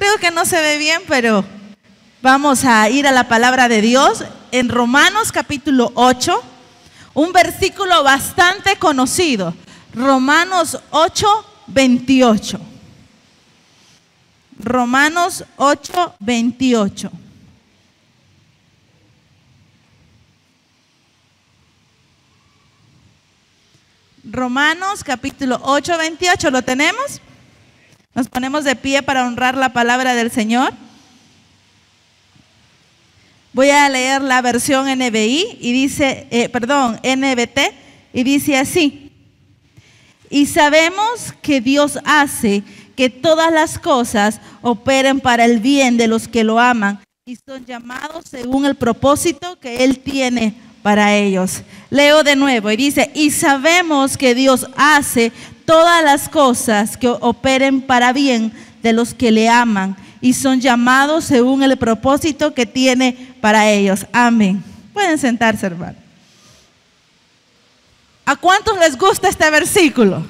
Creo que no se ve bien, pero vamos a ir a la palabra de Dios en Romanos capítulo 8, un versículo bastante conocido. Romanos 8, 28. Romanos 8, 28. Romanos capítulo 8, 28, ¿lo tenemos? Nos ponemos de pie para honrar la palabra del Señor. Voy a leer la versión NBI y dice, NBT, y dice así: y sabemos que Dios hace que todas las cosas operen para el bien de los que lo aman y son llamados según el propósito que Él tiene para ellos. Leo de nuevo y dice: y sabemos que Dios hace todas las cosas que operen para bien de los que le aman y son llamados según el propósito que tiene para ellos. Amén. Pueden sentarse, hermano. ¿A cuántos les gusta este versículo?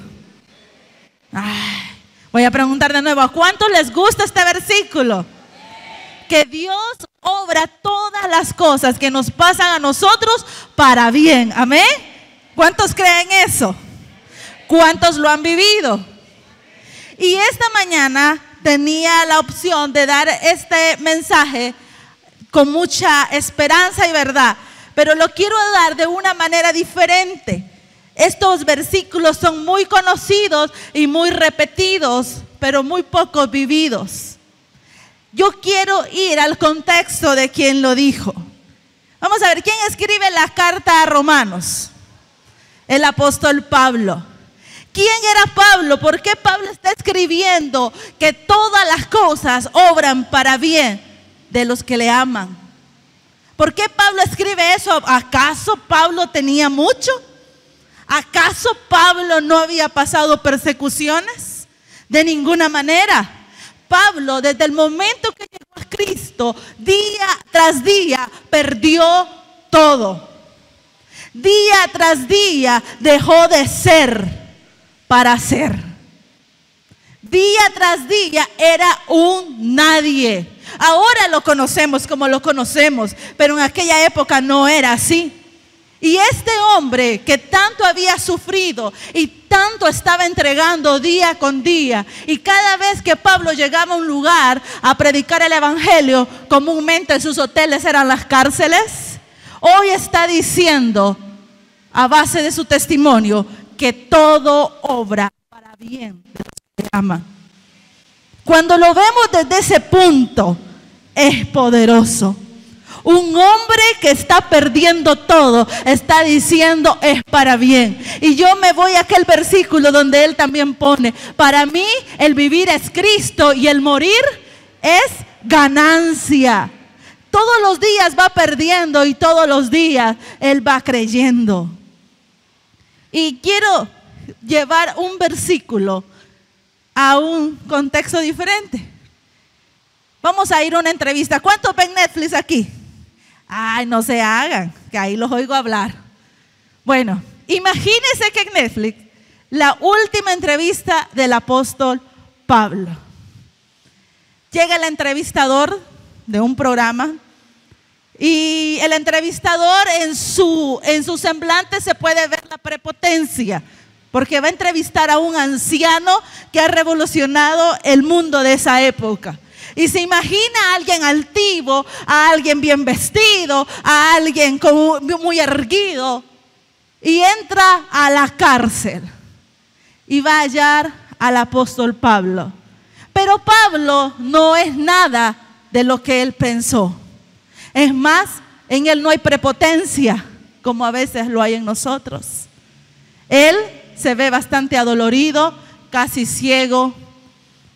Voy a preguntar de nuevo, ¿a cuántos les gusta este versículo? Que Dios obra todas las cosas que nos pasan a nosotros para bien. Amén. ¿Cuántos creen eso? ¿Cuántos lo han vivido? Y esta mañana tenía la opción de dar este mensaje con mucha esperanza y verdad, pero lo quiero dar de una manera diferente. Estos versículos son muy conocidos y muy repetidos, pero muy pocos vividos. Yo quiero ir al contexto de quien lo dijo. Vamos a ver, ¿quién escribe la carta a Romanos? El apóstol Pablo. ¿Quién era Pablo? ¿Por qué Pablo está escribiendo que todas las cosas obran para bien de los que le aman? ¿Por qué Pablo escribe eso? ¿Acaso Pablo tenía mucho? ¿Acaso Pablo no había pasado persecuciones? De ninguna manera. Pablo, desde el momento que llegó a Cristo, día tras día perdió todo. Día tras día dejó de ser para ser. Día tras día era un nadie. Ahora lo conocemos como lo conocemos, pero en aquella época no era así. Y este hombre que tanto había sufrido y tanto estaba entregando día con día, y cada vez que Pablo llegaba a un lugar a predicar el evangelio, comúnmente sus hoteles eran las cárceles, hoy está diciendo a base de su testimonio que todo obra para bien de los que aman. Cuando lo vemos desde ese punto, es poderoso. Un hombre que está perdiendo todo está diciendo es para bien. Y yo me voy a aquel versículo donde él también pone: para mí el vivir es Cristo y el morir es ganancia. Todos los días va perdiendo y todos los días él va creyendo. Y quiero llevar un versículo a un contexto diferente. Vamos a ir a una entrevista. ¿Cuántos ven Netflix aquí? Ay, no se hagan, que ahí los oigo hablar. Bueno, imagínense que en Netflix, la última entrevista del apóstol Pablo. Llega el entrevistador de un programa y el entrevistador en su semblante se puede ver la prepotencia, porque va a entrevistar a un anciano que ha revolucionado el mundo de esa época. Y se imagina a alguien altivo, a alguien bien vestido, a alguien muy erguido, y entra a la cárcel y va a hallar al apóstol Pablo. Pero Pablo no es nada de lo que él pensó. Es más, en él no hay prepotencia, como a veces lo hay en nosotros. Él se ve bastante adolorido, casi ciego.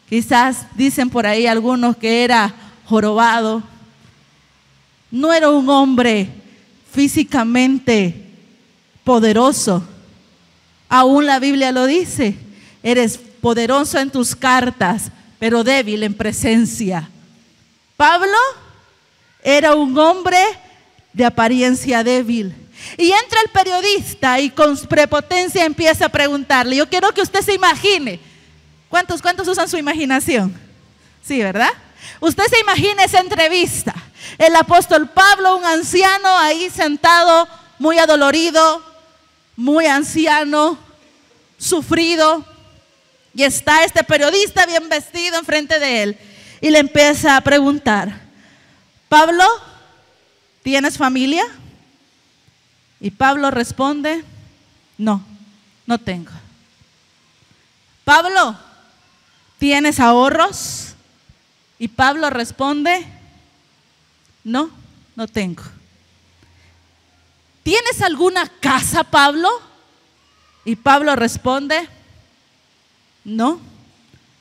Quizás dicen por ahí algunos que era jorobado. No era un hombre físicamente poderoso. Aún la Biblia lo dice: eres poderoso en tus cartas, pero débil en presencia. Pablo era un hombre de apariencia débil. Y entra el periodista y con prepotencia empieza a preguntarle. Yo quiero que usted se imagine. ¿Cuántos usan su imaginación? Sí, ¿verdad? Usted se imagina esa entrevista. El apóstol Pablo, un anciano ahí sentado, muy adolorido, muy anciano, sufrido. Y está este periodista bien vestido enfrente de él. Y le empieza a preguntar: Pablo, ¿tienes familia? Y Pablo responde: no, no tengo. Pablo, ¿tienes ahorros? Y Pablo responde: no, no tengo. ¿Tienes alguna casa, Pablo? Y Pablo responde: no,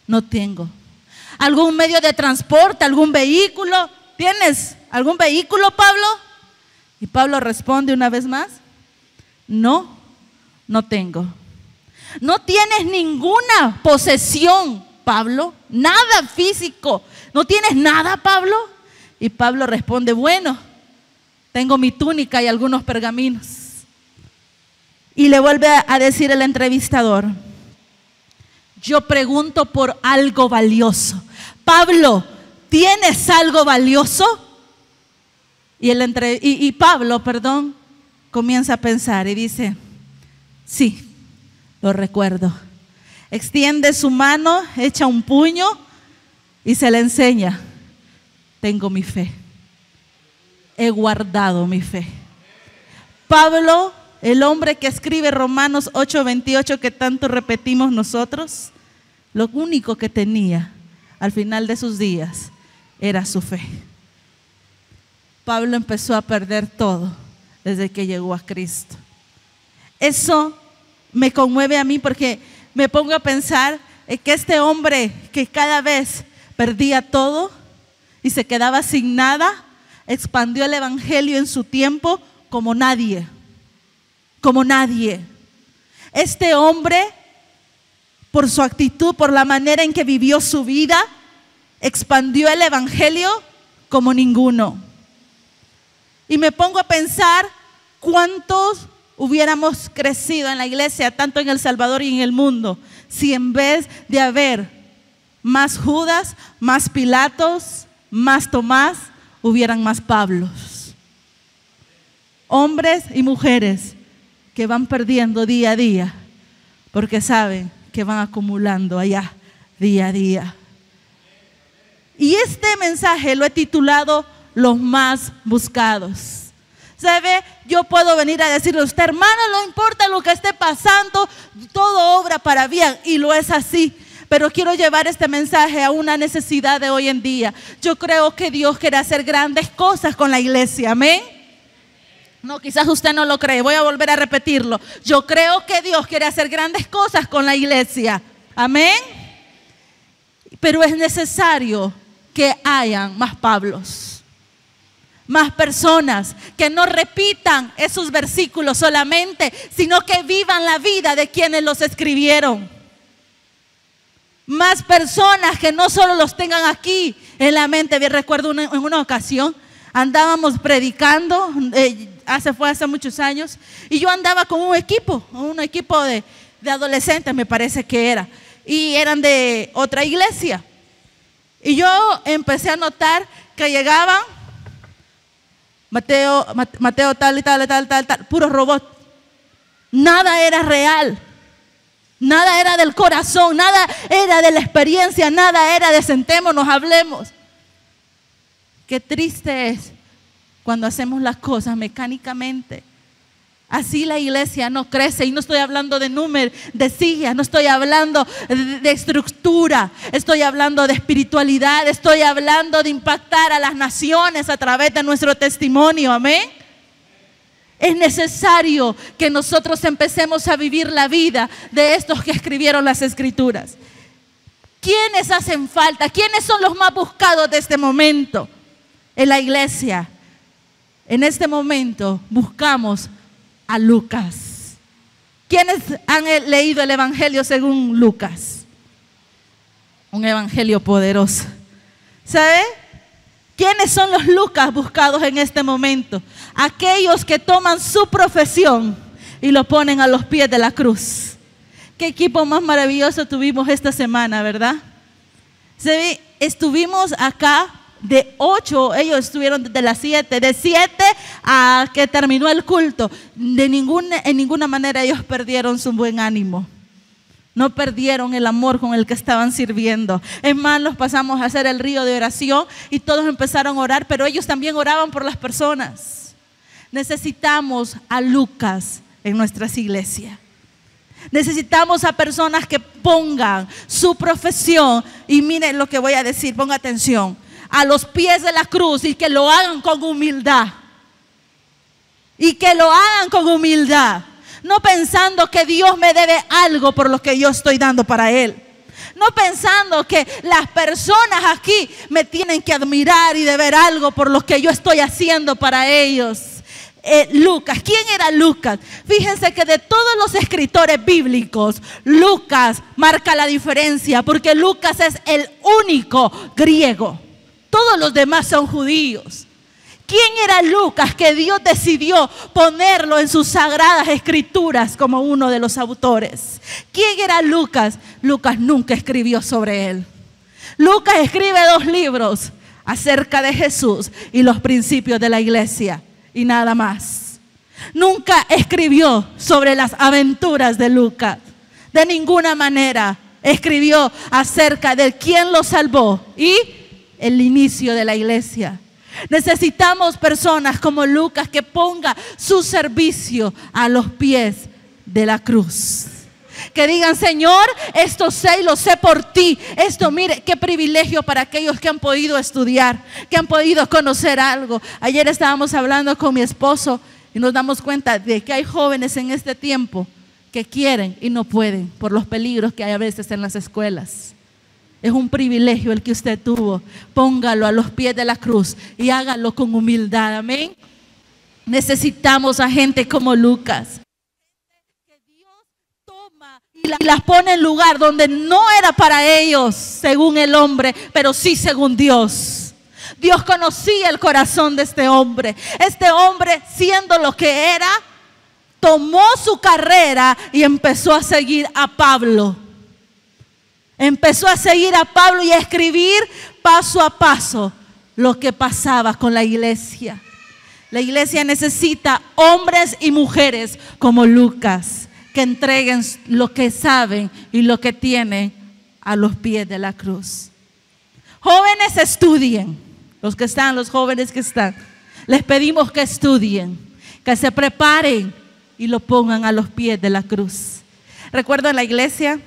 no tengo. ¿Algún medio de transporte, algún vehículo? ¿Tienes algún vehículo, Pablo? Y Pablo responde una vez más: no, no tengo. ¿No tienes ninguna posesión, Pablo? Nada físico. ¿No tienes nada, Pablo? Y Pablo responde: bueno, tengo mi túnica y algunos pergaminos. Y le vuelve a decir el entrevistador: yo pregunto por algo valioso. Pablo, ¿tienes algo valioso? Y Pablo, comienza a pensar y dice: sí, lo recuerdo. Extiende su mano, echa un puño y se le enseña: tengo mi fe. He guardado mi fe. Pablo, el hombre que escribe Romanos 8:28 que tanto repetimos nosotros, lo único que tenía al final de sus días era su fe. Pablo empezó a perder todo desde que llegó a Cristo. Eso me conmueve a mí porque me pongo a pensar que este hombre que cada vez perdía todo y se quedaba sin nada, expandió el evangelio en su tiempo como nadie. Como nadie. Este hombre, por su actitud, por la manera en que vivió su vida, expandió el evangelio como ninguno. Y me pongo a pensar cuántos hubiéramos crecido en la iglesia, tanto en El Salvador y en el mundo, si en vez de haber más Judas, más Pilatos, más Tomás, hubieran más Pablos. Hombres y mujeres que van perdiendo día a día porque saben que van acumulando allá día a día. Y este mensaje lo he titulado Los más buscados. ¿Sabe? Yo puedo venir a decirle a usted: hermano, no importa lo que esté pasando, todo obra para bien, y lo es así. Pero quiero llevar este mensaje a una necesidad de hoy en día. Yo creo que Dios quiere hacer grandes cosas con la iglesia, amén. No, quizás usted no lo cree, voy a volver a repetirlo. Yo creo que Dios quiere hacer grandes cosas con la iglesia, amén. Pero es necesario que hayan más Pablos, más personas que no repitan esos versículos solamente, sino que vivan la vida de quienes los escribieron. Más personas que no solo los tengan aquí en la mente. Bien, recuerdo en una ocasión andábamos predicando, fue hace muchos años, y yo andaba con un equipo de adolescentes, me parece que era, y eran de otra iglesia. Y yo empecé a notar que llegaban Mateo tal y tal, puro robot. Nada era real. Nada era del corazón, nada era de la experiencia, nada era de sentémonos, hablemos. Qué triste es cuando hacemos las cosas mecánicamente. Así la iglesia no crece, y no estoy hablando de números, de sillas, no estoy hablando de estructura, estoy hablando de espiritualidad, estoy hablando de impactar a las naciones a través de nuestro testimonio, amén. Es necesario que nosotros empecemos a vivir la vida de estos que escribieron las escrituras. ¿Quiénes hacen falta? ¿Quiénes son los más buscados de este momento en la iglesia? En este momento buscamos a Lucas. ¿Quiénes han leído el evangelio según Lucas? Un evangelio poderoso. ¿Sabe? ¿Quiénes son los Lucas buscados en este momento? Aquellos que toman su profesión y lo ponen a los pies de la cruz. Qué equipo más maravilloso tuvimos esta semana, ¿verdad? estuvimos acá de 8, ellos estuvieron desde las 7, de 7 a que terminó el culto. En ninguna manera ellos perdieron su buen ánimo. No perdieron el amor con el que estaban sirviendo. Es más, los pasamos a hacer el río de oración y todos empezaron a orar, pero ellos también oraban por las personas. Necesitamos a Lucas en nuestras iglesias. Necesitamos a personas que pongan su profesión, y miren lo que voy a decir, ponga atención, a los pies de la cruz, y que lo hagan con humildad. Y que lo hagan con humildad. No pensando que Dios me debe algo por lo que yo estoy dando para Él. No pensando que las personas aquí me tienen que admirar y deber algo por lo que yo estoy haciendo para ellos. Lucas, ¿quién era Lucas? Fíjense que de todos los escritores bíblicos, Lucas marca la diferencia, porque Lucas es el único griego. Todos los demás son judíos. ¿Quién era Lucas que Dios decidió ponerlo en sus sagradas escrituras como uno de los autores? ¿Quién era Lucas? Lucas nunca escribió sobre él. Lucas escribe 2 libros acerca de Jesús y los principios de la iglesia y nada más. Nunca escribió sobre las aventuras de Lucas. De ninguna manera escribió acerca de quién lo salvó y el inicio de la iglesia. Necesitamos personas como Lucas que ponga su servicio a los pies de la cruz. Que digan: Señor, esto sé y lo sé por ti. Esto, mire, qué privilegio para aquellos que han podido estudiar, que han podido conocer algo. Ayer estábamos hablando con mi esposo y nos damos cuenta de que hay jóvenes en este tiempo que quieren y no pueden por los peligros que hay a veces en las escuelas. Es un privilegio el que usted tuvo. Póngalo a los pies de la cruz y hágalo con humildad. Amén. Necesitamos a gente como Lucas, que Dios toma y las pone en lugar donde no era para ellos según el hombre, pero sí según Dios. Dios conocía el corazón de este hombre. Este hombre, siendo lo que era, tomó su carrera y empezó a seguir a Pablo. Empezó a seguir a Pablo y a escribir paso a paso lo que pasaba con la iglesia. La iglesia necesita hombres y mujeres como Lucas, que entreguen lo que saben y lo que tienen a los pies de la cruz. Jóvenes, estudien. Los jóvenes que están, les pedimos que estudien, que se preparen y lo pongan a los pies de la cruz. Recuerdo en la iglesia,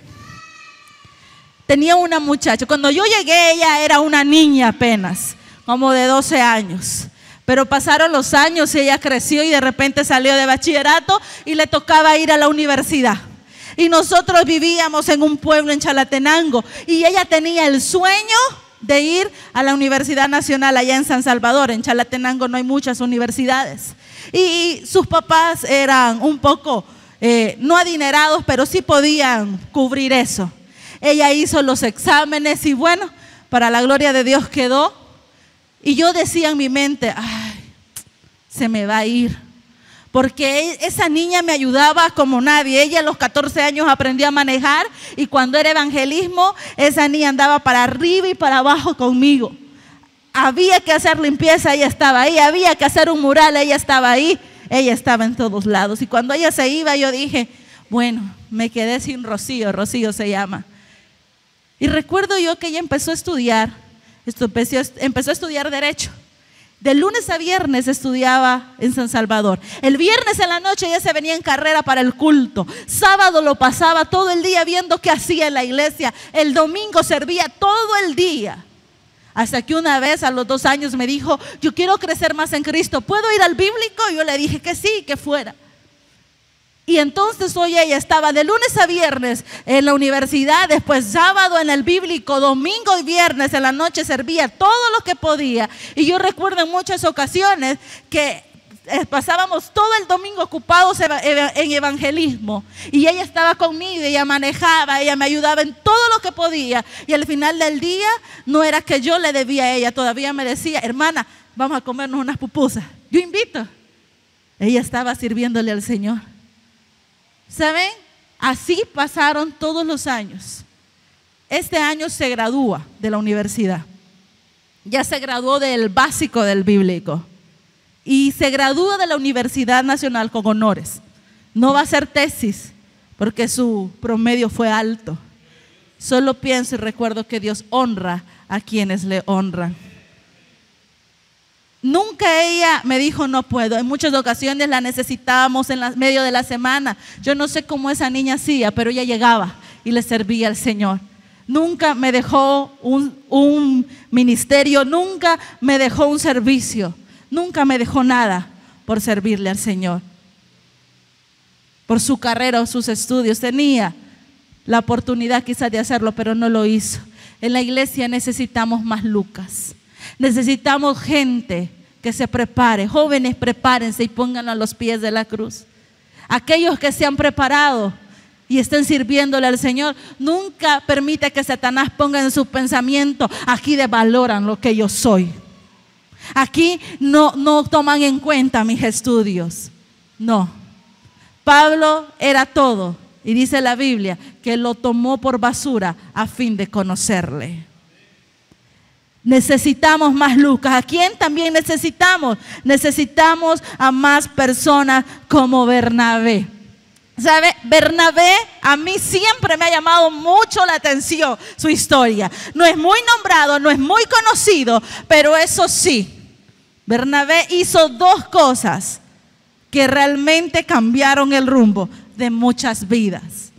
tenía una muchacha. Cuando yo llegué, ella era una niña apenas, como de 12 años. Pero pasaron los años y ella creció y de repente salió de bachillerato y le tocaba ir a la universidad. Y nosotros vivíamos en un pueblo en Chalatenango y ella tenía el sueño de ir a la Universidad Nacional allá en San Salvador. En Chalatenango no hay muchas universidades. Y sus papás eran un poco, no adinerados, pero sí podían cubrir eso. Ella hizo los exámenes y bueno, para la gloria de Dios quedó. Y yo decía en mi mente: ay, se me va a ir. Porque esa niña me ayudaba como nadie. Ella a los 14 años aprendió a manejar y cuando era evangelismo, esa niña andaba para arriba y para abajo conmigo. Había que hacer limpieza, ella estaba ahí. Había que hacer un mural, ella estaba ahí. Ella estaba en todos lados. Y cuando ella se iba, yo dije: bueno, me quedé sin Rocío. Rocío se llama. Y recuerdo yo que ella empezó a estudiar. Empezó a estudiar Derecho. De lunes a viernes estudiaba en San Salvador. El viernes en la noche ella se venía en carrera para el culto. Sábado lo pasaba todo el día viendo qué hacía en la iglesia. El domingo servía todo el día. Hasta que una vez a los 2 años me dijo: yo quiero crecer más en Cristo, ¿puedo ir al bíblico? Y yo le dije que sí, que fuera. Y entonces hoy ella estaba de lunes a viernes en la universidad, después sábado en el bíblico, domingo y viernes en la noche servía todo lo que podía. Y yo recuerdo en muchas ocasiones que pasábamos todo el domingo ocupados en evangelismo. Y ella estaba conmigo, ella manejaba, ella me ayudaba en todo lo que podía. Y al final del día no era que yo le debía a ella, todavía me decía: hermana, vamos a comernos unas pupusas. Yo invito. Ella estaba sirviéndole al Señor. ¿Saben? Así pasaron todos los años. este año se gradúa de la universidad. Ya se graduó del básico del bíblico. Y se gradúa de la Universidad Nacional con honores. No va a hacer tesis porque su promedio fue alto. Solo pienso y recuerdo que Dios honra a quienes le honran. Nunca ella me dijo no puedo. En muchas ocasiones la necesitábamos en medio de la semana. Yo no sé cómo esa niña hacía, pero ella llegaba y le servía al Señor. Nunca me dejó un ministerio, nunca me dejó un servicio, nunca me dejó nada por servirle al Señor. Por su carrera o sus estudios tenía la oportunidad quizás de hacerlo, pero no lo hizo. En la iglesia necesitamos más Lucas. Necesitamos gente que se prepare. Jóvenes, prepárense y pónganlo a los pies de la cruz. Aquellos que se han preparado y estén sirviéndole al Señor, nunca permite que Satanás ponga en su pensamiento: aquí devaloran lo que yo soy. Aquí no toman en cuenta mis estudios. No. Pablo era todo. Y dice la Biblia que lo tomó por basura a fin de conocerle. Necesitamos más Lucas. ¿A quién también necesitamos? Necesitamos a más personas como Bernabé. ¿Sabe? Bernabé a mí siempre me ha llamado mucho la atención su historia. No es muy nombrado, no es muy conocido, pero eso sí, Bernabé hizo dos cosas que realmente cambiaron el rumbo de muchas vidas.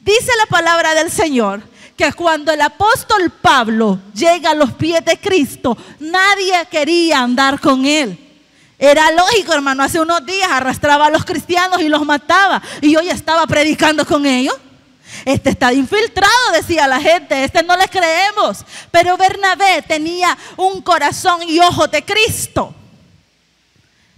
Dice la palabra del Señor que cuando el apóstol Pablo llega a los pies de Cristo, nadie quería andar con él. Era lógico, hermano, hace unos días arrastraba a los cristianos y los mataba, y hoy estaba predicando con ellos. Este está infiltrado, decía la gente, este no le creemos. Pero Bernabé tenía un corazón y ojos de Cristo.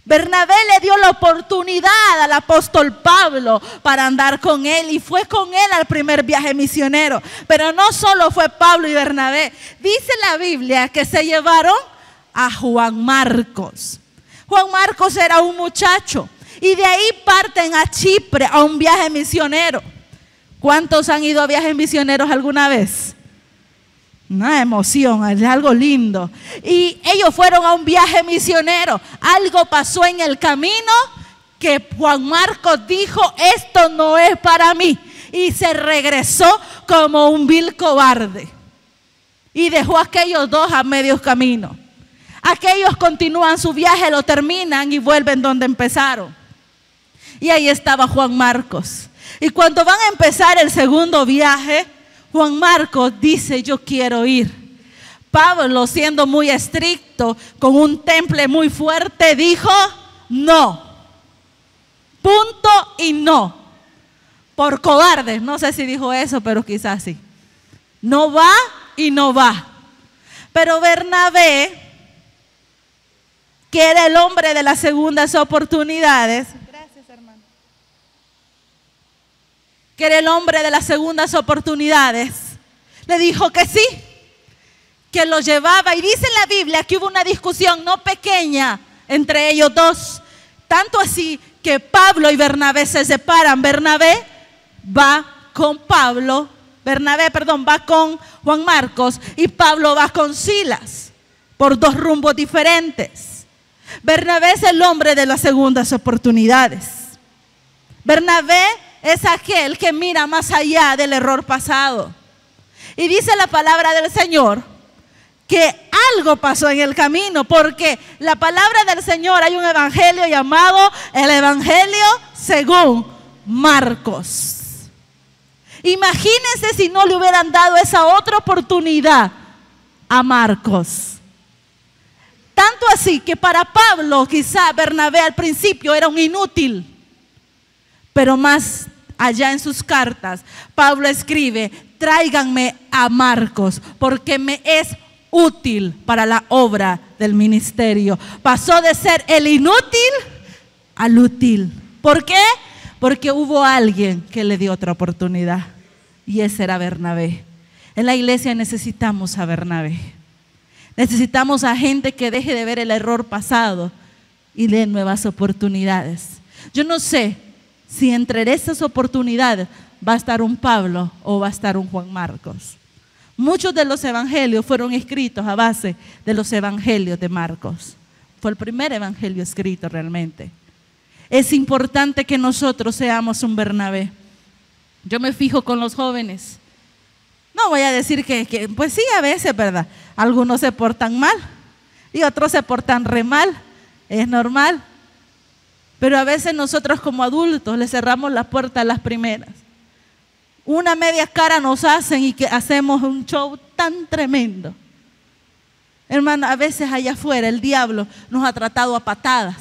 Bernabé le dio la oportunidad al apóstol Pablo para andar con él, y fue con él al primer viaje misionero. Pero no solo fue Pablo y Bernabé. Dice la Biblia que se llevaron a Juan Marcos. Juan Marcos era un muchacho y de ahí parten a Chipre a un viaje misionero. ¿Cuántos han ido a viajes misioneros alguna vez? Una emoción, es algo lindo. Y ellos fueron a un viaje misionero. Algo pasó en el camino que Juan Marcos dijo: esto no es para mí. Y se regresó como un vil cobarde. Y dejó a aquellos dos a medio camino. Aquellos continúan su viaje, lo terminan y vuelven donde empezaron. Y ahí estaba Juan Marcos. Y cuando van a empezar el segundo viaje, Juan Marcos dice: yo quiero ir. Pablo, siendo muy estricto, con un temple muy fuerte, dijo: no. Punto y no. Por cobarde, no sé si dijo eso, pero quizás sí. No va y no va. Pero Bernabé, que era el hombre de las segundas oportunidades. Gracias, hermano. Que era el hombre de las segundas oportunidades. Le dijo que sí, que lo llevaba. Y dice en la Biblia que hubo una discusión no pequeña entre ellos dos. Tanto así que Pablo y Bernabé se separan. Bernabé va con Juan Marcos, y Pablo va con Silas, por dos rumbos diferentes. Bernabé es el hombre de las segundas oportunidades. Bernabé es aquel que mira más allá del error pasado. Y dice la palabra del Señor que algo pasó en el camino, porque la palabra del Señor, hay un evangelio llamado el Evangelio según Marcos. Imagínense si no le hubieran dado esa otra oportunidad a Marcos. Tanto así que para Pablo, quizá Bernabé al principio era un inútil, pero más allá en sus cartas, Pablo escribe: tráiganme a Marcos, porque me es útil para la obra del ministerio. Pasó de ser el inútil al útil. ¿Por qué? Porque hubo alguien que le dio otra oportunidad, y ese era Bernabé. En la iglesia necesitamos a Bernabé. Necesitamos a gente que deje de ver el error pasado y dé nuevas oportunidades. Yo no sé si entre esas oportunidades ¿va a estar un Pablo o va a estar un Juan Marcos? Muchos de los evangelios fueron escritos a base de los evangelios de Marcos. Fue el primer evangelio escrito realmente. Es importante que nosotros seamos un Bernabé. Yo me fijo con los jóvenes. No voy a decir que pues sí, a veces, ¿verdad? Algunos se portan mal y otros se portan re mal. Es normal. Pero a veces nosotros como adultos le cerramos la puerta a las primeras. Una media cara nos hacen y que hacemos un show tan tremendo. Hermano, a veces allá afuera el diablo nos ha tratado a patadas.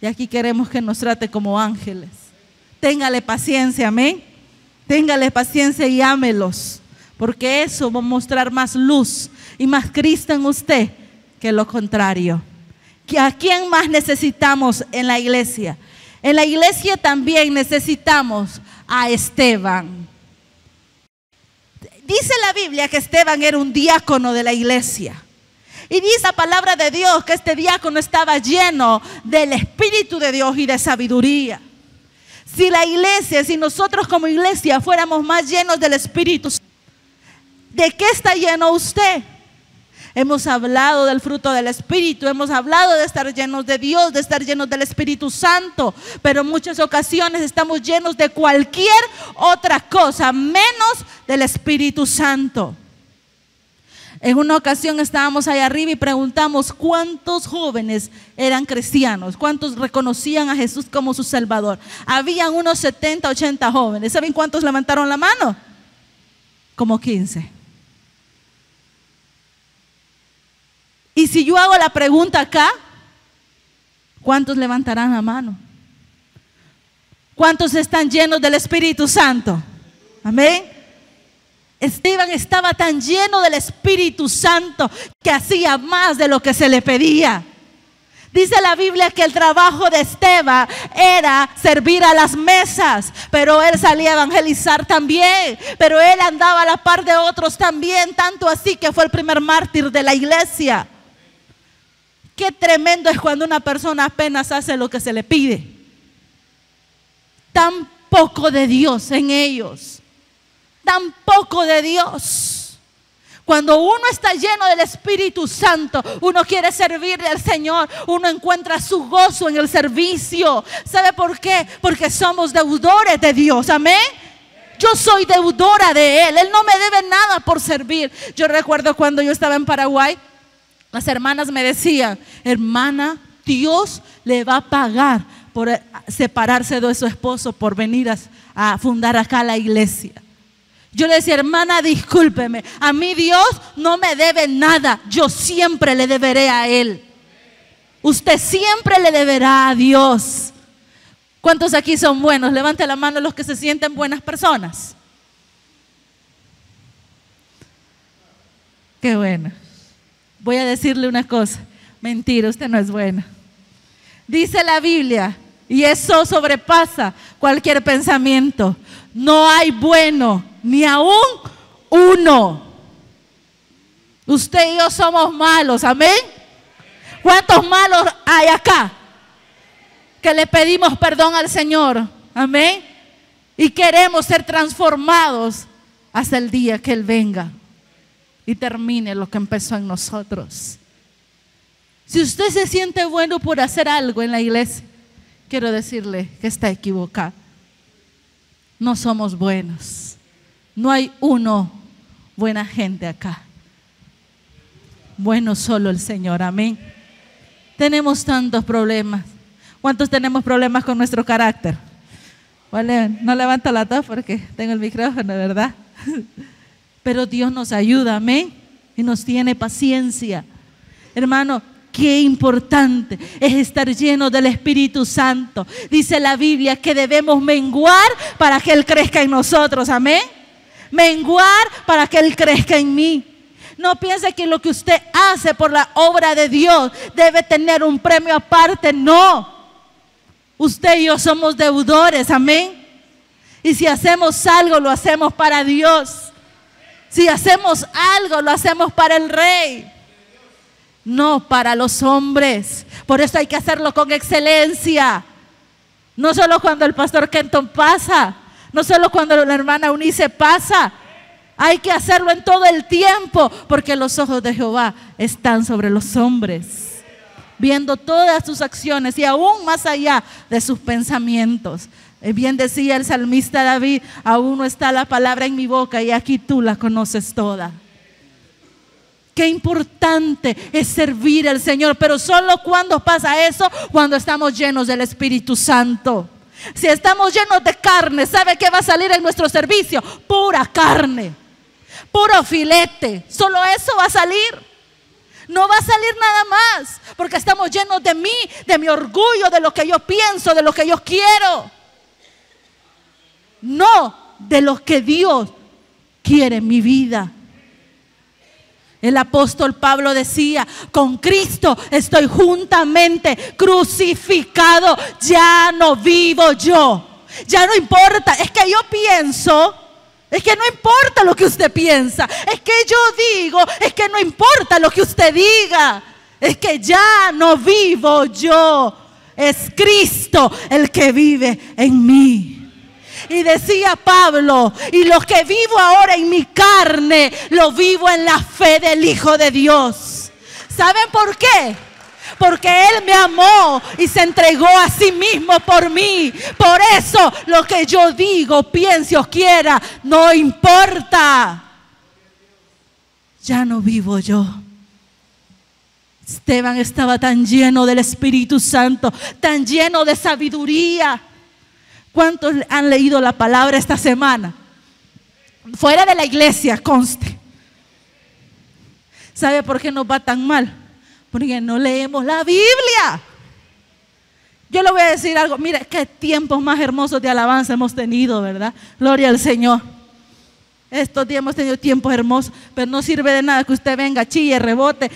Y aquí queremos que nos trate como ángeles. Téngale paciencia, amén. Téngale paciencia y ámelos. Porque eso va a mostrar más luz y más Cristo en usted que lo contrario. ¿A quién más necesitamos en la iglesia? En la iglesia también necesitamos a Esteban. Dice la Biblia que Esteban era un diácono de la iglesia. Y dice la palabra de Dios que este diácono estaba lleno del Espíritu de Dios y de sabiduría. Si la iglesia, si nosotros como iglesia fuéramos más llenos del Espíritu, ¿de qué está lleno usted? Hemos hablado del fruto del Espíritu, hemos hablado de estar llenos de Dios, de estar llenos del Espíritu Santo, pero en muchas ocasiones estamos llenos de cualquier otra cosa, menos del Espíritu Santo. En una ocasión estábamos ahí arriba y preguntamos cuántos jóvenes eran cristianos, cuántos reconocían a Jesús como su Salvador. Habían unos 70, 80 jóvenes. ¿Saben cuántos levantaron la mano? Como 15. Y si yo hago la pregunta acá, ¿cuántos levantarán la mano? ¿Cuántos están llenos del Espíritu Santo? Amén. Esteban estaba tan lleno del Espíritu Santo que hacía más de lo que se le pedía. Dice la Biblia que el trabajo de Esteban era servir a las mesas, pero él salía a evangelizar también, pero él andaba a la par de otros también, tanto así que fue el primer mártir de la iglesia. Qué tremendo es cuando una persona apenas hace lo que se le pide. Tan poco de Dios en ellos. Tan poco de Dios. Cuando uno está lleno del Espíritu Santo, uno quiere servirle al Señor, uno encuentra su gozo en el servicio. ¿Sabe por qué? Porque somos deudores de Dios, amén. Yo soy deudora de Él, Él no me debe nada por servir. Yo recuerdo cuando yo estaba en Paraguay, las hermanas me decían, hermana, Dios le va a pagar por separarse de su esposo, por venir a fundar acá la iglesia. Yo le decía, hermana, discúlpeme, a mí Dios no me debe nada, yo siempre le deberé a Él. Usted siempre le deberá a Dios. ¿Cuántos aquí son buenos? Levante la mano los que se sienten buenas personas. Qué bueno. Voy a decirle una cosa, mentira, usted no es bueno. Dice la Biblia, y eso sobrepasa cualquier pensamiento, no hay bueno ni aún uno. Usted y yo somos malos, amén. ¿Cuántos malos hay acá? Que le pedimos perdón al Señor, amén. Y queremos ser transformados hasta el día que Él venga y termine lo que empezó en nosotros. Si usted se siente bueno por hacer algo en la iglesia, quiero decirle que está equivocado. No somos buenos. No hay uno buena gente acá. Bueno solo el Señor, amén. Tenemos tantos problemas. ¿Cuántos tenemos problemas con nuestro carácter? Vale, no levanto la tos porque tengo el micrófono, ¿verdad? Pero Dios nos ayuda, amén. Y nos tiene paciencia. Hermano, qué importante es estar lleno del Espíritu Santo. Dice la Biblia que debemos menguar para que Él crezca en nosotros, amén. Menguar para que Él crezca en mí. No piense que lo que usted hace por la obra de Dios debe tener un premio aparte, no. Usted y yo somos deudores, amén. Y si hacemos algo, lo hacemos para Dios. Si hacemos algo, lo hacemos para el Rey, no para los hombres. Por eso hay que hacerlo con excelencia. No solo cuando el pastor Kenton pasa, No solo cuando la hermana Eunice pasa. Hay que hacerlo en todo el tiempo, porque los ojos de Jehová están sobre los hombres, viendo todas sus acciones y aún más allá de sus pensamientos. Bien decía el salmista David: aún no está la palabra en mi boca y aquí tú la conoces toda. Qué importante es servir al Señor, pero solo cuando pasa eso, cuando estamos llenos del Espíritu Santo. Si estamos llenos de carne, ¿sabe qué va a salir en nuestro servicio? Pura carne, puro filete, solo eso va a salir. No va a salir nada más, porque estamos llenos de mí, de mi orgullo, de lo que yo pienso, de lo que yo quiero. No de lo que Dios quiere en mi vida. El apóstol Pablo decía: con Cristo estoy juntamente crucificado, ya no vivo yo. Ya no importa, es que yo pienso. Es que no importa lo que usted piensa. Es que yo digo, es que no importa lo que usted diga. Es que ya no vivo yo. Es Cristo el que vive en mí. Y decía Pablo: y lo que vivo ahora en mi carne, lo vivo en la fe del Hijo de Dios. ¿Saben por qué? Porque Él me amó y se entregó a sí mismo por mí. Por eso lo que yo digo, piense o quiera, no importa. Ya no vivo yo. Esteban estaba tan lleno del Espíritu Santo, tan lleno de sabiduría. ¿Cuántos han leído la palabra esta semana? Fuera de la iglesia, conste. ¿Sabe por qué nos va tan mal? Porque no leemos la Biblia. Yo le voy a decir algo. Mire, qué tiempos más hermosos de alabanza hemos tenido, ¿verdad? Gloria al Señor. Estos días hemos tenido tiempos hermosos, pero no sirve de nada que usted venga, chille, rebote,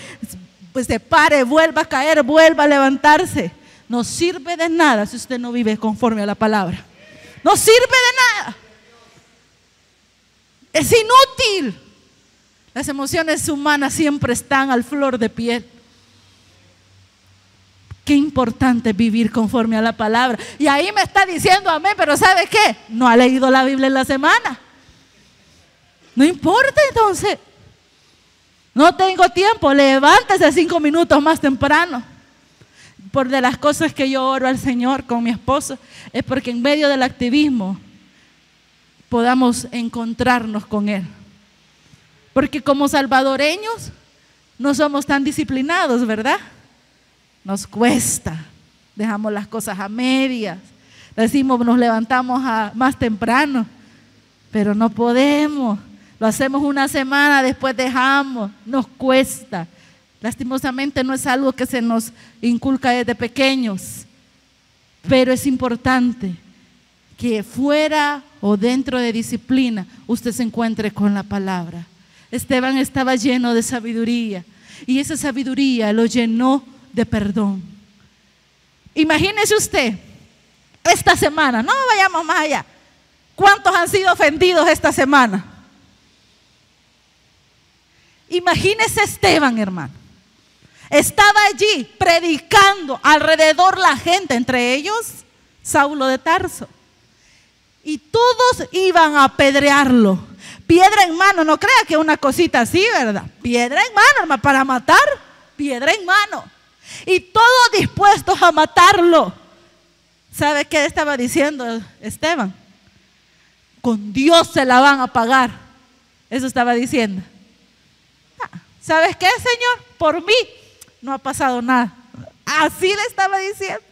pues se pare, vuelva a caer, vuelva a levantarse. No sirve de nada si usted no vive conforme a la palabra. No sirve de nada. Es inútil. Las emociones humanas siempre están al flor de piel. Qué importante es vivir conforme a la palabra. Y ahí me está diciendo amén, pero ¿sabe qué? No ha leído la Biblia en la semana. No importa entonces. No tengo tiempo, levántese 5 minutos más temprano. Por de las cosas que yo oro al Señor con mi esposo, es porque en medio del activismo podamos encontrarnos con Él. Porque como salvadoreños no somos tan disciplinados, ¿verdad? Nos cuesta, dejamos las cosas a medias, decimos nos levantamos más temprano, pero no podemos. Lo hacemos una semana, después dejamos, nos cuesta. Lastimosamente no es algo que se nos inculca desde pequeños, pero es importante que fuera o dentro de disciplina usted se encuentre con la palabra. Esteban estaba lleno de sabiduría y esa sabiduría lo llenó de perdón. Imagínese usted esta semana, no vayamos más allá, ¿cuántos han sido ofendidos esta semana? Imagínese Esteban, hermano. Estaba allí predicando, alrededor la gente, entre ellos Saulo de Tarso. Y todos iban a apedrearlo. Piedra en mano, no crea que una cosita así, ¿verdad? Piedra en mano, hermano, para matar, piedra en mano. Y todos dispuestos a matarlo. ¿Sabe qué estaba diciendo Esteban? Con Dios se la van a pagar. Eso estaba diciendo. ¿Sabes qué, Señor? Por mí no ha pasado nada. Así le estaba diciendo.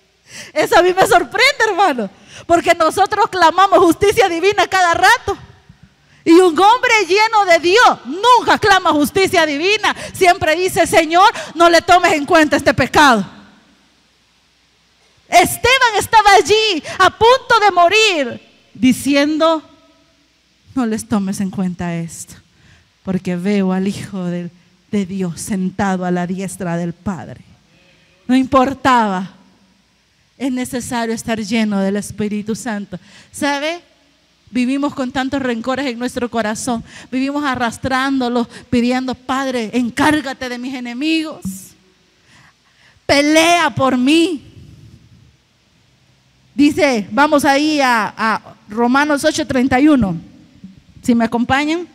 Eso a mí me sorprende, hermano, porque nosotros clamamos justicia divina cada rato. Y un hombre lleno de Dios nunca clama justicia divina. Siempre dice: Señor, no le tomes en cuenta este pecado. Esteban estaba allí a punto de morir, diciendo: no les tomes en cuenta esto, porque veo al Hijo de Dios sentado a la diestra del Padre. No importaba. Es necesario estar lleno del Espíritu Santo. ¿Sabe? Vivimos con tantos rencores en nuestro corazón. Vivimos arrastrándolos, pidiendo: Padre, encárgate de mis enemigos. Pelea por mí. Dice, vamos ahí a Romanos 8:31. Si me acompañan.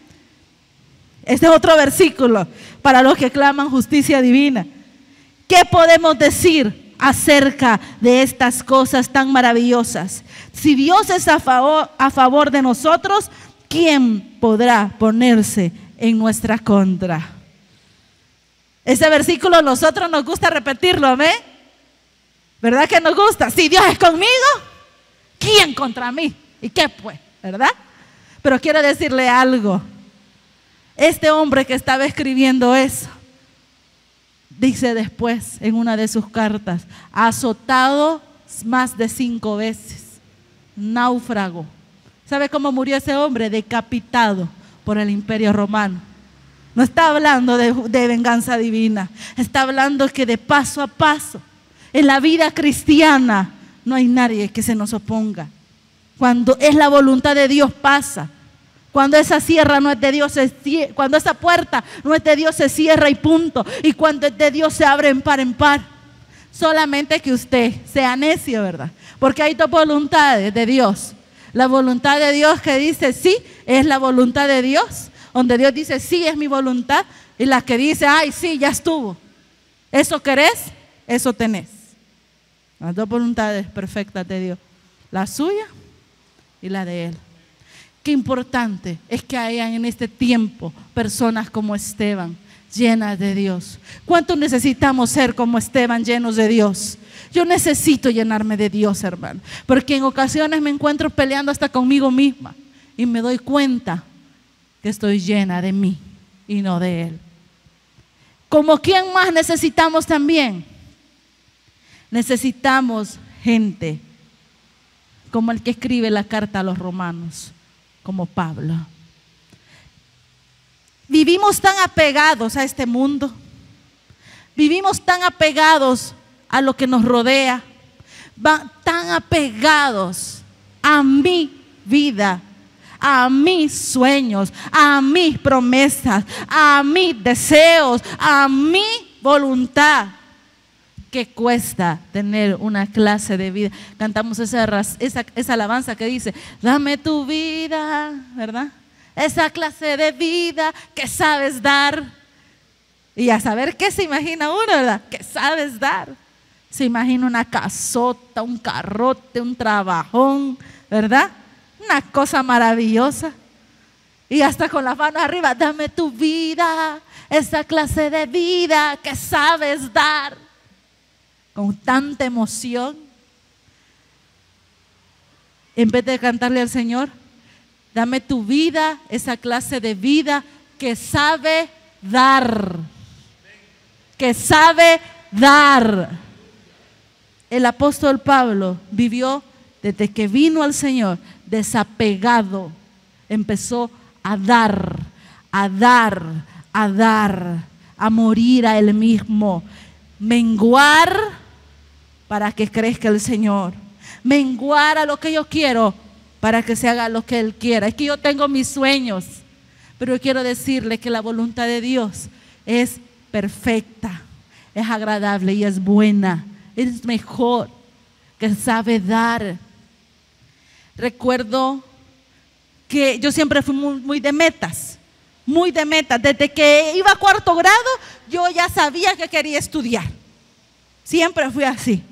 Este es otro versículo para los que claman justicia divina. ¿Qué podemos decir acerca de estas cosas tan maravillosas? Si Dios es a favor de nosotros, ¿quién podrá ponerse en nuestra contra? Ese versículo nosotros nos gusta repetirlo, ¿amén? ¿Verdad que nos gusta? Si Dios es conmigo, ¿quién contra mí? ¿Y qué pues? ¿Verdad? Pero quiero decirle algo. Este hombre que estaba escribiendo eso, dice después en una de sus cartas, azotado más de 5 veces, náufrago. ¿Sabe cómo murió ese hombre? Decapitado por el Imperio Romano. No está hablando de venganza divina, está hablando que de paso a paso, en la vida cristiana, no hay nadie que se nos oponga. Cuando es la voluntad de Dios pasa. Cuando esa sierra no es de Dios, cuando esa puerta no es de Dios, se cierra y punto. Y cuando es de Dios, se abre en par en par. Solamente que usted sea necio, ¿verdad? Porque hay dos voluntades de Dios. La voluntad de Dios que dice sí, es la voluntad de Dios. Donde Dios dice sí, es mi voluntad. Y la que dice, ay, sí, ya estuvo. Eso querés, eso tenés. Las dos voluntades perfectas de Dios. La suya y la de Él. Qué importante es que hayan en este tiempo personas como Esteban, llenas de Dios. ¿Cuánto necesitamos ser como Esteban, llenos de Dios? Yo necesito llenarme de Dios, hermano, porque en ocasiones me encuentro peleando hasta conmigo misma y me doy cuenta que estoy llena de mí y no de Él. ¿Como quién más necesitamos también? Necesitamos gente como el que escribe la carta a los romanos, como Pablo. Vivimos tan apegados a este mundo, vivimos tan apegados a lo que nos rodea, tan apegados a mi vida, a mis sueños, a mis promesas, a mis deseos, a mi voluntad, que cuesta tener una clase de vida. Cantamos esa alabanza que dice, dame tu vida, ¿verdad? Esa clase de vida que sabes dar. Y a saber qué se imagina uno, ¿verdad? Que sabes dar. Se imagina una casota, un carrote, un trabajón, ¿verdad? Una cosa maravillosa. Y hasta con las manos arriba, dame tu vida, esa clase de vida que sabes dar. Con tanta emoción, en vez de cantarle al Señor, dame tu vida, esa clase de vida que sabe dar, que sabe dar. El apóstol Pablo vivió desde que vino al Señor desapegado, empezó a dar, a dar, a dar, a morir a él mismo, menguar para que crezca el Señor, menguar a lo que yo quiero para que se haga lo que Él quiera. Es que yo tengo mis sueños, pero yo quiero decirle que la voluntad de Dios es perfecta, es agradable y es buena, es mejor, que sabe dar. Recuerdo que yo siempre fui muy de metas, muy de metas. Desde que iba a 4º grado, yo ya sabía que quería estudiar. Siempre fui así.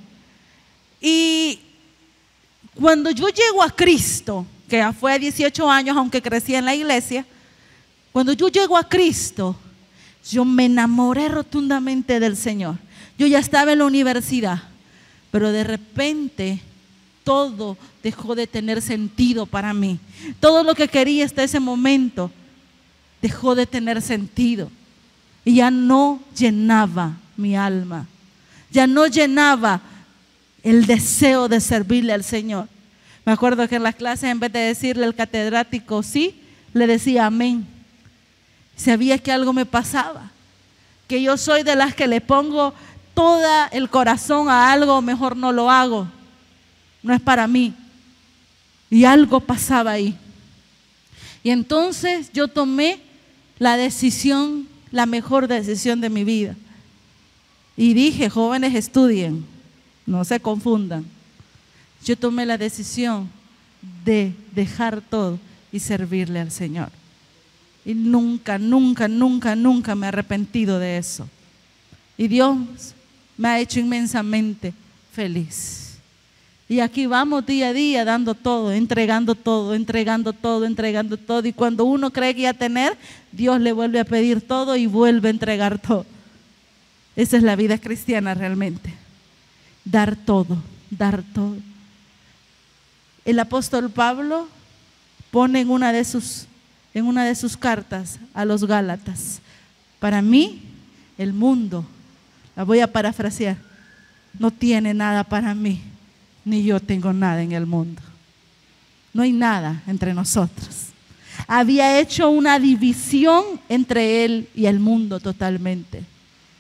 Y cuando yo llego a Cristo, que ya fue a 18 años, aunque crecí en la iglesia, cuando yo llego a Cristo, yo me enamoré rotundamente del Señor. Yo ya estaba en la universidad, pero de repente todo dejó de tener sentido para mí. Todo lo que quería hasta ese momento dejó de tener sentido y ya no llenaba mi alma, ya no llenaba el deseo de servirle al Señor. Me acuerdo que en las clases, en vez de decirle al catedrático sí, le decía amén. Sabía que algo me pasaba, que yo soy de las que le pongo todo el corazón a algo, mejor no lo hago, no es para mí. Y algo pasaba ahí. Y entonces yo tomé la decisión, la mejor decisión de mi vida. Y dije, jóvenes, estudien, no se confundan. Yo tomé la decisión de dejar todo y servirle al Señor. Y nunca, nunca, nunca, nunca me he arrepentido de eso. Y Dios me ha hecho inmensamente feliz. Y aquí vamos día a día dando todo, entregando todo, entregando todo, entregando todo. Y cuando uno cree que ya tener, Dios le vuelve a pedir todo y vuelve a entregar todo. Esa es la vida cristiana realmente. Dar todo, dar todo. El apóstol Pablo pone en una de sus cartas a los Gálatas: para mí, el mundo, la voy a parafrasear, no tiene nada para mí, ni yo tengo nada en el mundo. No hay nada entre nosotros. Había hecho una división entre él y el mundo totalmente.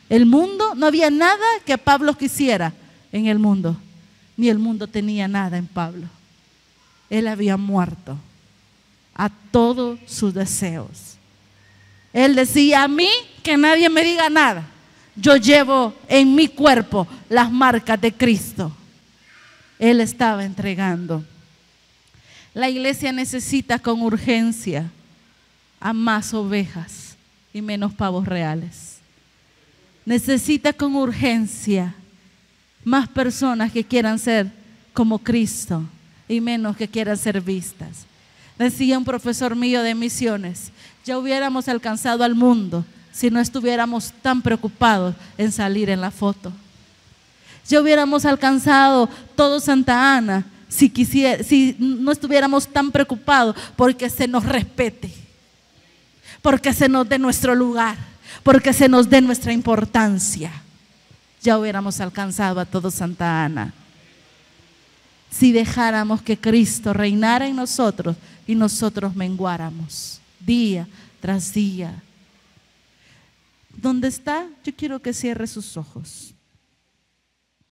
El mundo, no había nada que Pablo quisiera en el mundo, ni el mundo tenía nada en Pablo. Él había muerto a todos sus deseos. Él decía: a mí que nadie me diga nada, yo llevo en mi cuerpo las marcas de Cristo. Él estaba entregando. La iglesia necesita con urgencia a más ovejas y menos pavos reales. Necesita con urgencia más personas que quieran ser como Cristo y menos que quieran ser vistas. Decía un profesor mío de misiones: ya hubiéramos alcanzado al mundo si no estuviéramos tan preocupados en salir en la foto. Ya hubiéramos alcanzado todo Santa Ana si no estuviéramos tan preocupados porque se nos respete, porque se nos dé nuestro lugar, porque se nos dé nuestra importancia. Ya hubiéramos alcanzado a todo Santa Ana si dejáramos que Cristo reinara en nosotros y nosotros menguáramos día tras día. ¿Dónde está? Yo quiero que cierre sus ojos.